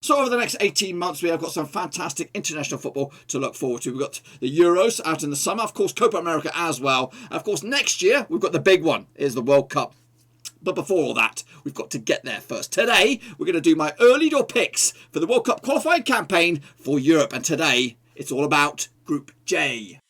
So over the next 18 months, we have got some fantastic international football to look forward to. We've got the Euros out in the summer, of course, Copa America as well. And of course, next year, we've got the big one, is the World Cup. But before all that, we've got to get there first. Today, we're going to do my early door picks for the World Cup qualifying campaign for Europe. And today, it's all about Group J.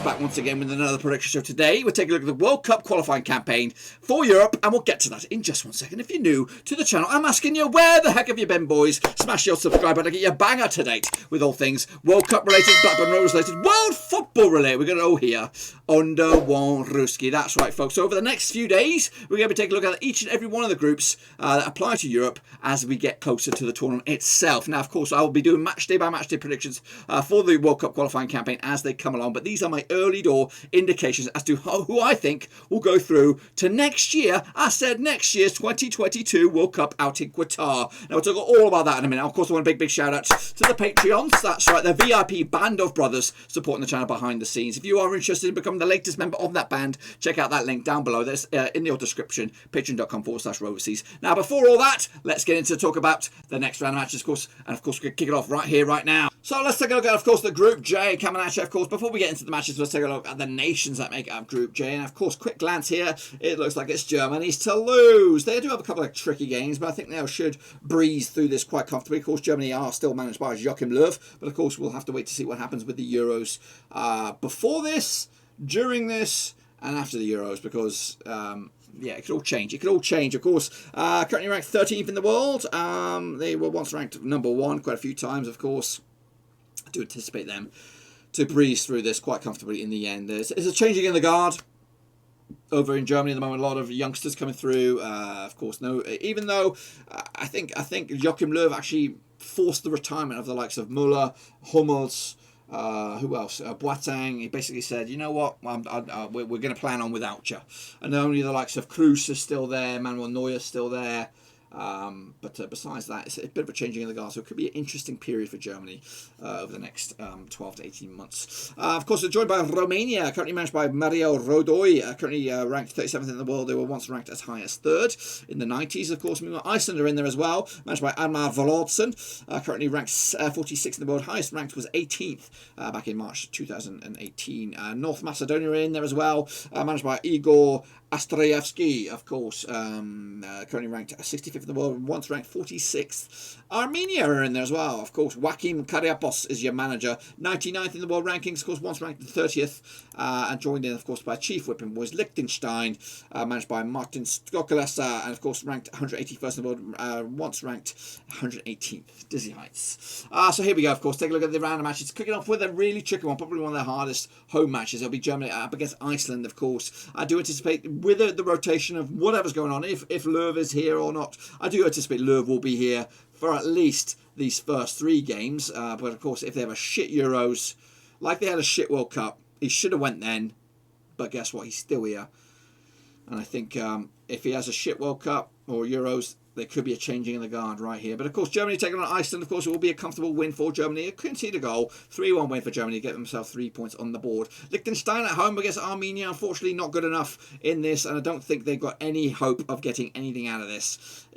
Back once again with another prediction show. Today we're taking a look at the World Cup qualifying campaign for Europe, and we'll get to that in just 1 second. If you're new to the channel, I'm asking you, where the heck have you been, boys? Smash your subscribe button to get your bang up to date with all things World Cup related, Blackburn Rovers related, world football related. We're going to go here under one Ruski. That's right, folks. So over the next few days, we're going to be taking a look at each and every one of the groups that apply to Europe as we get closer to the tournament itself. Now, of course, I will be doing match day by match day predictions for the World Cup qualifying campaign as they come along, but these are my early door indications as to who I think will go through to next year. I said next year's 2022 World Cup out in Qatar. Now we'll talk all about that in a minute. Of course, I want a big shout out to the Patreons. That's right, the VIP band of brothers supporting the channel behind the scenes. If you are interested in becoming the latest member of that band, check out that link down below. There's in the description, patreon.com/Roversies. Now before all that, let's get into talk about the next round of matches, of course, and of course we're going to kick it off right here, right now. So let's take a look at, of course, the Group J coming at you. Of course, before we get into the matches, let's take a look at the nations that make up Group J. And of course, quick glance here, it looks like it's Germany's to lose. They do have a couple of tricky games, but I think they should breeze through this quite comfortably. Of course, Germany are still managed by Joachim Löw, but of course, we'll have to wait to see what happens with the Euros before this, during this, and after the Euros, because yeah, it could all change. It could all change, of course. Currently ranked 13th in the world. They were once ranked number 1 quite a few times, of course. I do anticipate them to breeze through this quite comfortably in the end. There's a changing in the guard over in Germany at the moment. A lot of youngsters coming through. Of course, no. Even though I think Joachim Löw actually forced the retirement of the likes of Müller, Hummels. Who else? Boateng. He basically said, you know what, we're going to plan on without you. And only the likes of Kroos is still there, Manuel Neuer is still there. But besides that, it's a bit of a changing in the guard, so it could be an interesting period for Germany over the next 12 to 18 months. Of course, they're joined by Romania, currently managed by Mario Rodoi, currently ranked 37th in the world. They were once ranked as high as 3rd in the 90s, of course. Meanwhile, Iceland are in there as well, managed by Admar Volodson, currently ranked 46th in the world. Highest ranked was 18th back in March 2018. North Macedonia are in there as well, managed by Igor Astrayevsky, of course, currently ranked 65th in the world, once ranked 46th. Armenia are in there as well, of course. Joachim Kariapos is your manager, 99th in the world rankings, of course, once ranked 30th, and joined in, of course, by chief whipping boys Liechtenstein, managed by Martin Skokalesa, and of course ranked 181st in the world, once ranked 118th. Dizzy heights. So here we go, of course. Take a look at the round of matches. Kicking off with a really tricky one, probably one of the hardest home matches. It'll be Germany up against Iceland, of course. I do anticipate, with the rotation of whatever's going on, if Löw is here or not, I do anticipate Löw will be here for at least these first 3 games. But of course, if they have a shit Euros, like they had a shit World Cup, he should have went then. But guess what? He's still here. And I think if he has a shit World Cup or Euros, there could be a changing in the guard right here. But of course, Germany taking on Iceland, of course, it will be a comfortable win for Germany. It couldn't see the goal. 3-1 win for Germany, get themselves 3 points on the board. Liechtenstein at home against Armenia, unfortunately not good enough in this, and I don't think they've got any hope of getting anything out of this.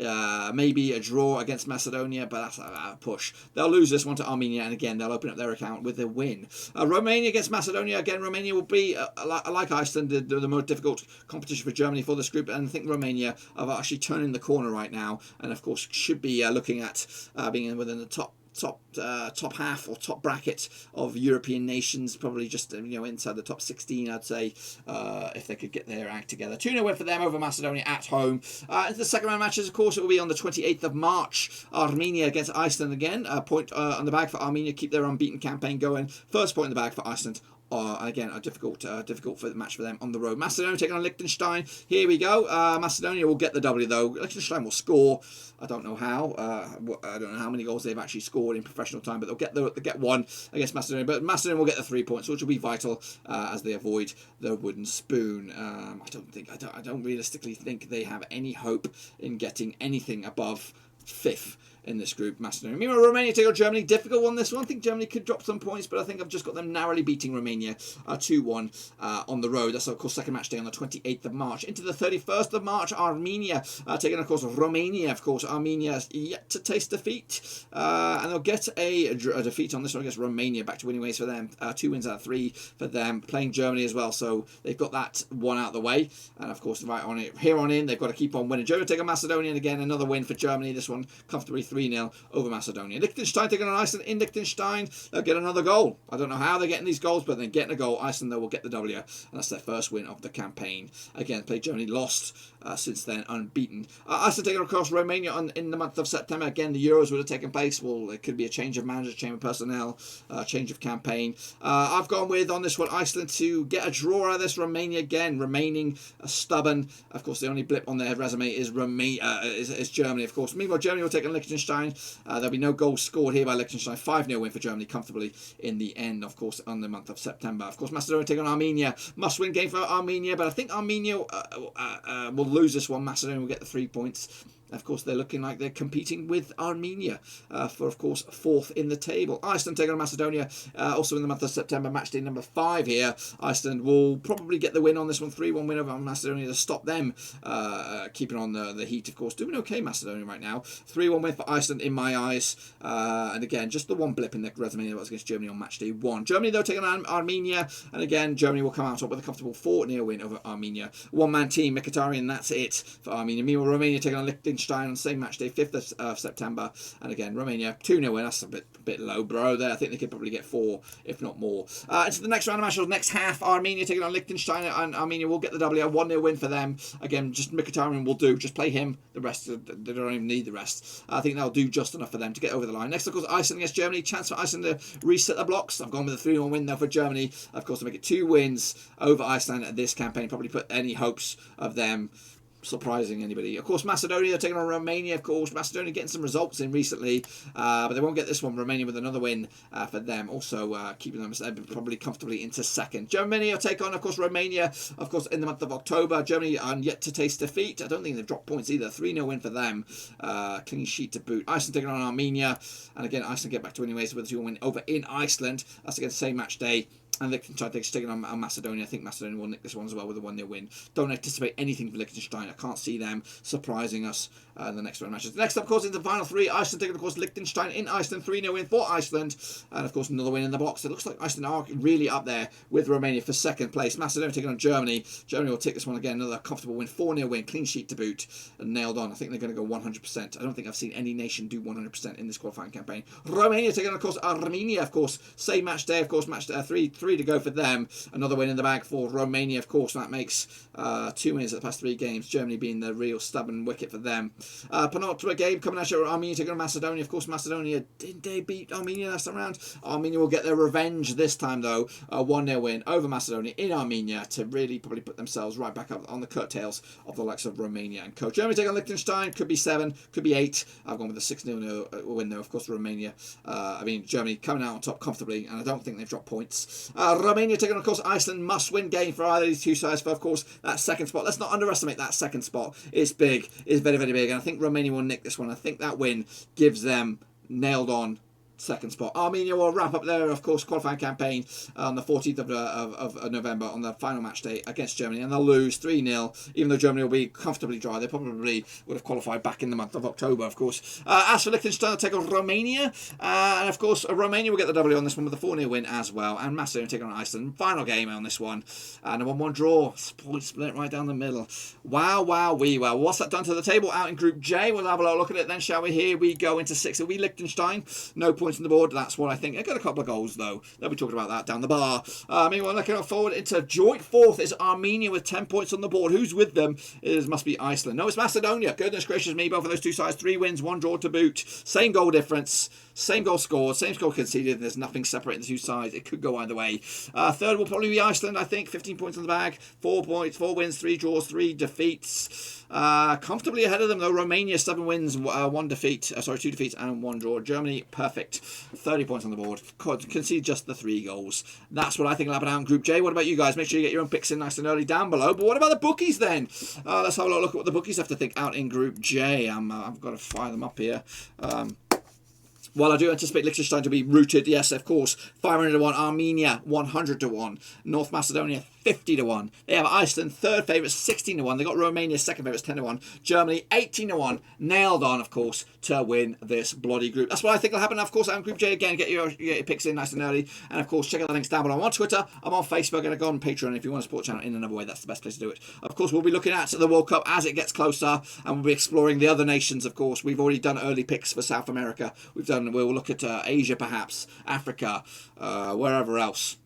Maybe a draw against Macedonia, but that's a push. They'll lose this one to Armenia, and again, they'll open up their account with a win. Romania against Macedonia, again, Romania will be, like Iceland, the most difficult competition for Germany for this group, and I think Romania are actually turning the corner right now. And of course should be looking at being within the top half or top bracket of European nations, probably just inside the top 16, I'd say, if they could get their act together. 2-0 win for them over Macedonia at home. Into the second round matches, of course, it will be on the 28th of March. Armenia against Iceland again. A point on the bag for Armenia, keep their unbeaten campaign going. First point in the bag for Iceland again, a difficult for the match for them on the road. Macedonia taking on Liechtenstein. Here we go. Macedonia will get the W though. Liechtenstein will score. I don't know how. I don't know how many goals they've actually scored in professional time, but they'll get one against Macedonia. But Macedonia will get the 3 points, which will be vital as they avoid the wooden spoon. I don't realistically think they have any hope in getting anything above 5th in this group. Macedonia. Meanwhile, Romania take on Germany. Difficult one, this one. I think Germany could drop some points, but I think I've just got them narrowly beating Romania 2-1 on the road. That's, of course, second match day on the 28th of March. Into the 31st of March, Armenia taking, of course, Romania. Of course, Armenia is yet to taste defeat, and they'll get a defeat on this one against Romania. Back to winning ways for them. 2 wins out of 3 for them. Playing Germany as well, so they've got that one out of the way. And, of course, right on it, here on in, they've got to keep on winning. Germany take on Macedonia, and again, another win for Germany. This one comfortably 3-0 over Macedonia. Liechtenstein taking on Iceland in Liechtenstein. They'll get another goal. I don't know how they're getting these goals, but they're getting a goal. Iceland, though, will get the W, and that's their first win of the campaign. Again, played Germany, lost since then, unbeaten. Iceland taking across Romania in the month of September. Again, the Euros would have taken place. Well, it could be a change of manager, change of personnel, change of campaign. I've gone with, on this one, Iceland to get a draw out of this. Romania, again, remaining stubborn. Of course, the only blip on their resume is Germany, of course. Meanwhile, Germany will take on Liechtenstein. There'll be no goals scored here by Liechtenstein. 5-0 win for Germany comfortably in the end, of course, on the month of September. Of course, Macedonia taking on Armenia. Must-win game for Armenia, but I think Armenia will lose this one. Macedonia will get the 3 points. Of course, they're looking like they're competing with Armenia for, of course, 4th in the table. Iceland taking on Macedonia also in the month of September. Match day number 5 here. Iceland will probably get the win on this one. 3-1 win over Macedonia to stop them keeping on the heat, of course. Doing okay, Macedonia, right now. 3-1 win for Iceland in my eyes. And again, just the one blip in their resume that was against Germany on match day 1. Germany, though, taking on Armenia. And again, Germany will come out top with a comfortable 4-0 win over Armenia. One-man team, Mkhitaryan, that's it for Armenia. Meanwhile, Romania taking on Liechtenstein on the same match day, 5th of September. And again, Romania, 2-0 win. That's a bit low, bro. There, I think they could probably get 4, if not more. Into the next round of matches, next half, Armenia taking on Liechtenstein, and Armenia will get the W. 1-0 win for them. Again, just Mkhitaryan will do. Just play him. The rest, they don't even need the rest. I think that'll do just enough for them to get over the line. Next, of course, Iceland against Germany. Chance for Iceland to reset the blocks. I've gone with a 3-1 win now for Germany. Of course, to make it 2 wins over Iceland at this campaign. Probably put any hopes of them surprising anybody. Of course, Macedonia taking on Romania. Of course, Macedonia getting some results in recently, but they won't get this one. Romania with another win for them, also keeping them probably comfortably into 2nd. Germany will take on, of course, Romania, of course, in the month of October. Germany are yet to taste defeat. I don't think they've dropped points either. 3-0 win for them. Clean sheet to boot. Iceland taking on Armenia, and again, Iceland get back to winning ways with a 2-1 win over in Iceland. That's again the same match day. And Liechtenstein taking on Macedonia. I think Macedonia will nick this one as well with a 1-0 win. Don't anticipate anything for Liechtenstein. I can't see them surprising us in the next round matches. Next up, of course, in the final 3, Iceland taking, of course, Liechtenstein in Iceland. 3-0 win for Iceland. And, of course, another win in the box. It looks like Iceland are really up there with Romania for 2nd place. Macedonia taking on Germany. Germany will take this one again. Another comfortable win. 4-0 win. Clean sheet to boot. And nailed on. I think they're going to go 100%. I don't think I've seen any nation do 100% in this qualifying campaign. Romania taking on, of course, Armenia, of course. Same match day, of course. Match day, 3 to go for them. Another win in the bag for Romania, of course. That makes 2 wins at the past 3 games. Germany being the real stubborn wicket for them. Penultimate game coming at you. Armenia taking on Macedonia. Of course, Macedonia, did they beat Armenia last time around? Armenia will get their revenge this time, though. 1-0 win over Macedonia in Armenia to really probably put themselves right back up on the coattails of the likes of Romania and co. Germany taking on Liechtenstein. Could be 7, could be 8. I've gone with a 6-0 win, though. Of course, Romania. Germany coming out on top comfortably, and I don't think they've dropped points. Romania taking on, of course, Iceland. Must-win game for either of these two sides for, of course, that 2nd spot. Let's not underestimate that 2nd spot. It's big. It's very, very big. And I think Romania will nick this one. I think that win gives them nailed on 2nd spot. Armenia will wrap up their, of course, qualifying campaign on the 14th of November on the final match day against Germany, and they'll lose 3-0, even though Germany will be comfortably dry. They probably would have qualified back in the month of October, of course. As for Liechtenstein, they'll take on Romania, and of course, Romania will get the W on this one with a 4-0 win as well, and Macedonia taking on Iceland. Final game on this one, and a 1-1 draw. Point split right down the middle. Wow, wow, wow. What's that done to the table out in Group J? We'll have a look at it then, shall we? Here we go into 6. It'll be Liechtenstein. No points on the board. That's what I think. I got a couple of goals, though. They'll be talking about that down the bar. Meanwhile, looking forward into joint 4th is Armenia with 10 points on the board. Who's with them? It must be Iceland. No, it's Macedonia. Goodness gracious me. Both of those two sides. 3 wins, 1 draw to boot. Same goal difference. Same goal scored, same score conceded. There's nothing separating the two sides. It could go either way. Third will probably be Iceland, I think. 15 points on the bag. 4 points, 4 wins, 3 draws, 3 defeats. Comfortably ahead of them, though. Romania, 7 wins, 1 defeat. 2 defeats and 1 draw. Germany, perfect. 30 points on the board. Concede just the 3 goals. That's what I think will happen out in Group J. What about you guys? Make sure you get your own picks in nice and early down below. But what about the bookies then? Let's have a look at what the bookies have to think out in Group J. I've got to fire them up here. Well, I do anticipate Liechtenstein to be rooted. Yes, of course. 500 to 1. Armenia, 100 to 1. North Macedonia, 50 to 1. They have Iceland, third favourites, 16 to 1. They got Romania, second favourites, 10 to 1. Germany, 18 to 1. Nailed on, of course, to win this bloody group. That's what I think will happen. Of course, out in Group J again. Get your picks in nice and early. And of course, check out the links down below. I'm on Twitter. I'm on Facebook. And I go on Patreon. If you want to support the channel in another way, that's the best place to do it. Of course, we'll be looking at the World Cup as it gets closer, and we'll be exploring the other nations. Of course, we've already done early picks for South America. We'll look at Asia, perhaps Africa, wherever else.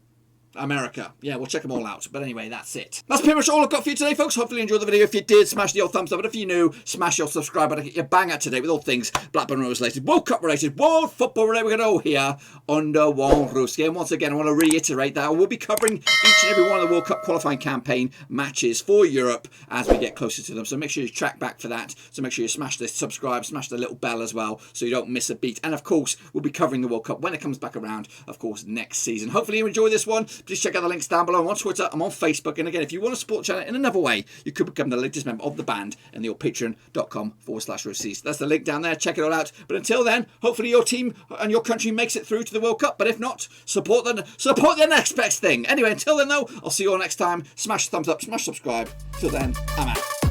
America. Yeah, we'll check them all out. But anyway, that's it. That's pretty much all I've got for you today, folks. Hopefully you enjoyed the video. If you did, smash the old thumbs up. But if you're new, smash your subscribe button. Get your bang out today with all things Blackburn Rovers related, World Cup related, World Football related. We're going to go here under one roof. And once again, I want to reiterate that I will be covering each and every one of the World Cup qualifying campaign matches for Europe as we get closer to them. So make sure you track back for that. So make sure you smash the subscribe, smash the little bell as well, so you don't miss a beat. And of course, we'll be covering the World Cup when it comes back around, of course, next season. Hopefully you enjoy this one. Please check out the links down below. I'm on Twitter, I'm on Facebook, and again, if you want to support the channel in another way, you could become the latest member of the band in the patreon.com/Rocees. That's the link down there. Check it all out. But until then, hopefully your team and your country makes it through to the World Cup. But if not, support the next best thing. Anyway, until then though, I'll see you all next time. Smash the thumbs up, smash subscribe. Till then, I'm out.